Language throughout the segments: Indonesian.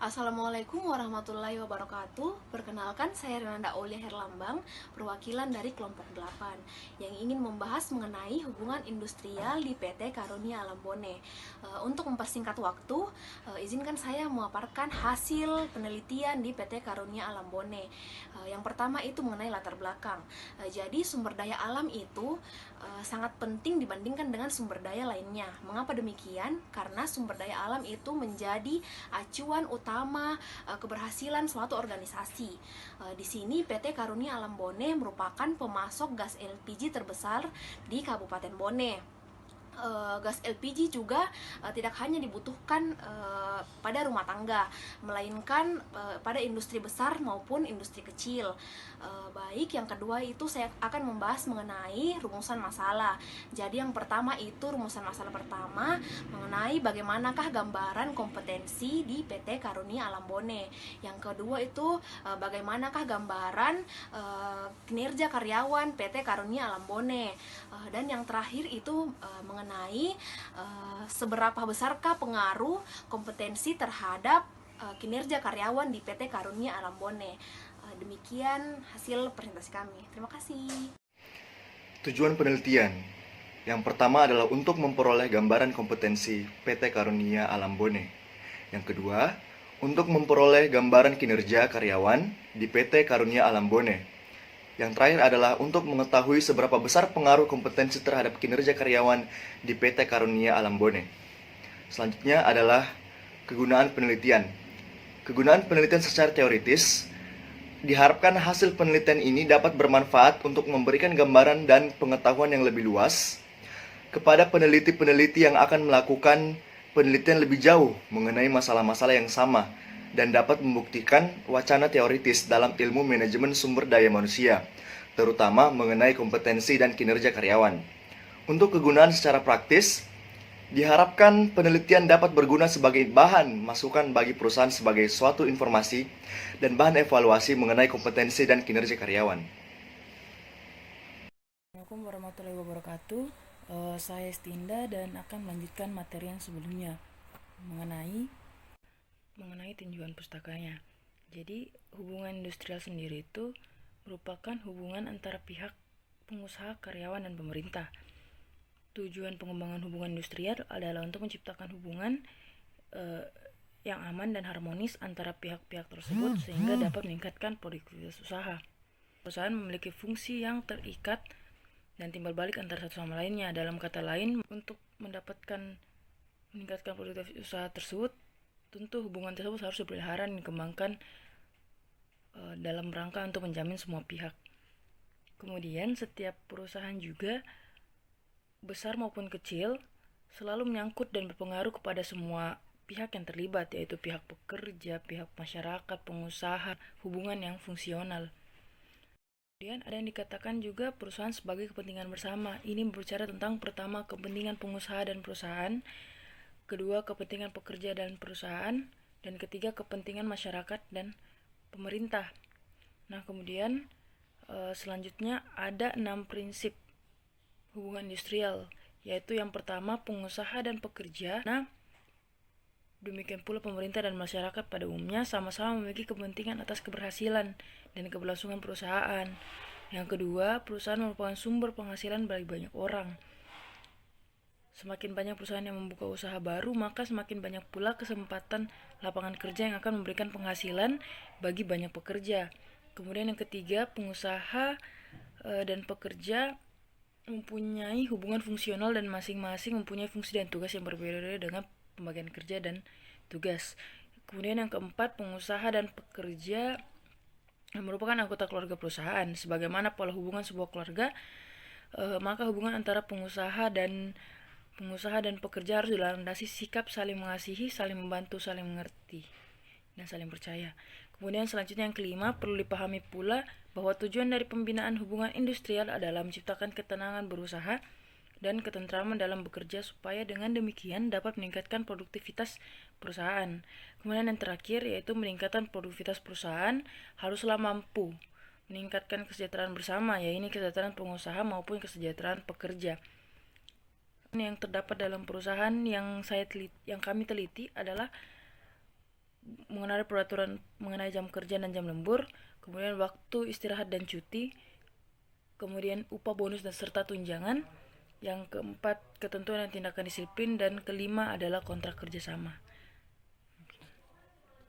Assalamualaikum warahmatullahi wabarakatuh. Perkenalkan, saya Renanda Aulia Herlambang, perwakilan dari kelompok 8 yang ingin membahas mengenai hubungan industrial di PT Karunia Alam Bone. Untuk mempersingkat waktu, izinkan saya memaparkan hasil penelitian di PT Karunia Alam Bone. Yang pertama itu mengenai latar belakang. Jadi sumber daya alam itu sangat penting dibandingkan dengan sumber daya lainnya. Mengapa demikian? Karena sumber daya alam itu menjadi acuan utama keberhasilan suatu organisasi. Di sini PT Karunia Alam Bone merupakan pemasok gas LPG terbesar di Kabupaten Bone. Gas LPG juga tidak hanya dibutuhkan pada rumah tangga, melainkan pada industri besar maupun industri kecil. Baik, yang kedua itu saya akan membahas mengenai rumusan masalah. Jadi yang pertama itu rumusan masalah pertama mengenai bagaimanakah gambaran kompetensi di PT Karunia Alam Bone. Yang kedua itu bagaimanakah gambaran kinerja karyawan PT Karunia Alam Bone. Dan yang terakhir itu mengenai seberapa besarkah pengaruh kompetensi terhadap kinerja karyawan di PT Karunia Alam Bone. Demikian hasil presentasi kami. Terima kasih. Tujuan penelitian yang pertama adalah untuk memperoleh gambaran kompetensi PT Karunia Alam Bone. Yang kedua, untuk memperoleh gambaran kinerja karyawan di PT Karunia Alam Bone. Yang terakhir adalah untuk mengetahui seberapa besar pengaruh kompetensi terhadap kinerja karyawan di PT Karunia Alam Bone. Selanjutnya adalah kegunaan penelitian. Kegunaan penelitian secara teoritis diharapkan hasil penelitian ini dapat bermanfaat untuk memberikan gambaran dan pengetahuan yang lebih luas kepada peneliti-peneliti yang akan melakukan penelitian lebih jauh mengenai masalah-masalah yang sama dan dapat membuktikan wacana teoritis dalam ilmu manajemen sumber daya manusia, terutama mengenai kompetensi dan kinerja karyawan. Untuk kegunaan secara praktis, diharapkan penelitian dapat berguna sebagai bahan masukan bagi perusahaan sebagai suatu informasi dan bahan evaluasi mengenai kompetensi dan kinerja karyawan. Assalamualaikum warahmatullahi wabarakatuh. Saya Stinda dan akan melanjutkan materi yang sebelumnya mengenai tinjauan pustakanya. Jadi, hubungan industrial sendiri itu merupakan hubungan antara pihak pengusaha, karyawan, dan pemerintah. Tujuan pengembangan hubungan industrial adalah untuk menciptakan hubungan yang aman dan harmonis antara pihak-pihak tersebut sehingga dapat meningkatkan produktivitas usaha. Perusahaan memiliki fungsi yang terikat dan timbal balik antara satu sama lainnya. Dalam kata lain, untuk meningkatkan produktivitas usaha tersebut, tentu hubungan tersebut harus dipelihara dan dikembangkan dalam rangka untuk menjamin semua pihak. Kemudian setiap perusahaan juga, besar maupun kecil, selalu menyangkut dan berpengaruh kepada semua pihak yang terlibat, yaitu pihak pekerja, pihak masyarakat, pengusaha, hubungan yang fungsional. Kemudian ada yang dikatakan juga perusahaan sebagai kepentingan bersama. Ini berbicara tentang pertama kepentingan pengusaha dan perusahaan, kedua kepentingan pekerja dan perusahaan, dan ketiga kepentingan masyarakat dan pemerintah. Nah, kemudian selanjutnya ada 6 prinsip hubungan industrial, yaitu yang pertama pengusaha dan pekerja. Nah, demikian pula pemerintah dan masyarakat pada umumnya sama-sama memiliki kepentingan atas keberhasilan dan keberlangsungan perusahaan. Yang kedua, perusahaan merupakan sumber penghasilan bagi banyak orang. Semakin banyak perusahaan yang membuka usaha baru, maka semakin banyak pula kesempatan lapangan kerja yang akan memberikan penghasilan bagi banyak pekerja. Kemudian yang ketiga, pengusaha dan pekerja mempunyai hubungan fungsional dan masing-masing mempunyai fungsi dan tugas yang berbeda dengan pembagian kerja dan tugas. Kemudian yang keempat, pengusaha dan pekerja merupakan anggota keluarga perusahaan. Sebagaimana pola hubungan sebuah keluarga, maka hubungan antara pengusaha dan pekerja harus dilandasi sikap saling mengasihi, saling membantu, saling mengerti, dan saling percaya. Kemudian selanjutnya yang kelima, perlu dipahami pula bahwa tujuan dari pembinaan hubungan industrial adalah menciptakan ketenangan berusaha dan ketentraman dalam bekerja supaya dengan demikian dapat meningkatkan produktivitas perusahaan. Kemudian yang terakhir yaitu meningkatkan produktivitas perusahaan haruslah mampu meningkatkan kesejahteraan bersama, yaitu kesejahteraan pengusaha maupun kesejahteraan pekerja. Yang terdapat dalam perusahaan yang kami teliti adalah mengenai peraturan mengenai jam kerja dan jam lembur, kemudian waktu istirahat dan cuti, kemudian upah bonus dan serta tunjangan. Yang keempat, ketentuan dan tindakan disiplin, dan kelima adalah kontrak kerjasama.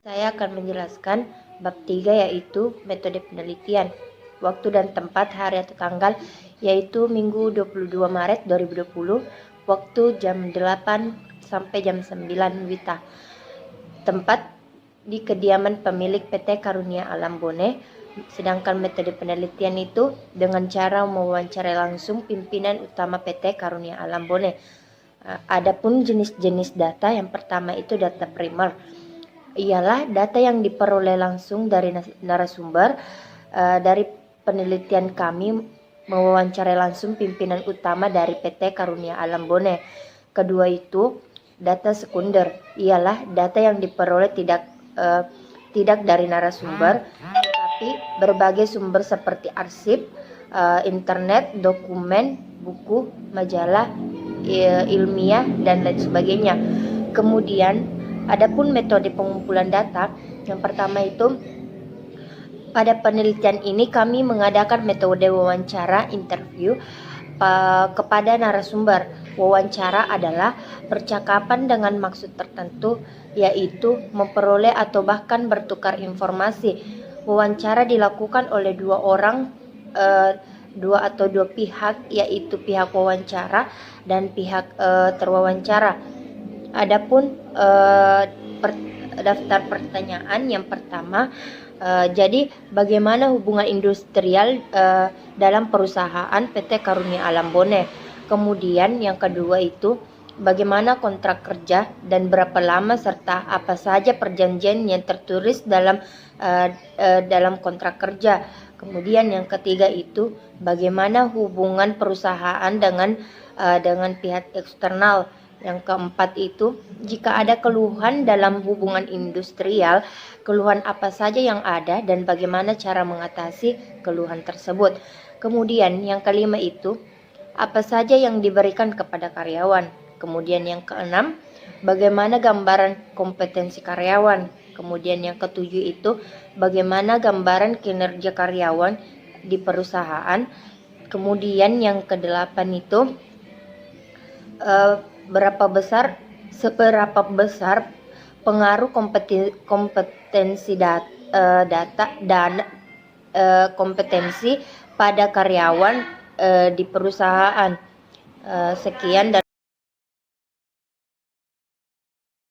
Saya akan menjelaskan bab 3 yaitu metode penelitian. Waktu dan tempat, hari atau tanggal yaitu Minggu 22 Maret 2020, waktu jam 8 sampai jam 9 WITA. Tempat di kediaman pemilik PT Karunia Alam Bone. Sedangkan metode penelitian itu dengan cara mewawancarai langsung pimpinan utama PT Karunia Alam Bone. Adapun jenis-jenis data, yang pertama itu data primer, ialah data yang diperoleh langsung dari narasumber. Dari penelitian kami mewawancarai langsung pimpinan utama dari PT Karunia Alam Bone. Kedua itu data sekunder, ialah data yang diperoleh tidak dari narasumber, tetapi berbagai sumber seperti arsip, internet, dokumen, buku, majalah, ilmiah, dan lain sebagainya. Kemudian, adapun metode pengumpulan data, yang pertama itu pada penelitian ini kami mengadakan metode wawancara interview kepada narasumber. Wawancara adalah percakapan dengan maksud tertentu, yaitu memperoleh atau bahkan bertukar informasi. Wawancara dilakukan oleh dua pihak, yaitu pihak wawancara dan pihak terwawancara. Adapun daftar pertanyaan yang pertama, jadi bagaimana hubungan industrial dalam perusahaan PT Karunia Alam Bone. Kemudian yang kedua itu bagaimana kontrak kerja dan berapa lama, serta apa saja perjanjian yang tertulis dalam kontrak kerja. Kemudian yang ketiga itu bagaimana hubungan perusahaan dengan pihak eksternal. Yang keempat itu jika ada keluhan dalam hubungan industrial, keluhan apa saja yang ada dan bagaimana cara mengatasi keluhan tersebut. Kemudian yang kelima itu apa saja yang diberikan kepada karyawan. Kemudian yang keenam, bagaimana gambaran kompetensi karyawan. Kemudian yang ketujuh itu bagaimana gambaran kinerja karyawan di perusahaan. Kemudian yang kedelapan itu seberapa besar pengaruh kompetensi data dan kompetensi pada karyawan di perusahaan. Sekian dan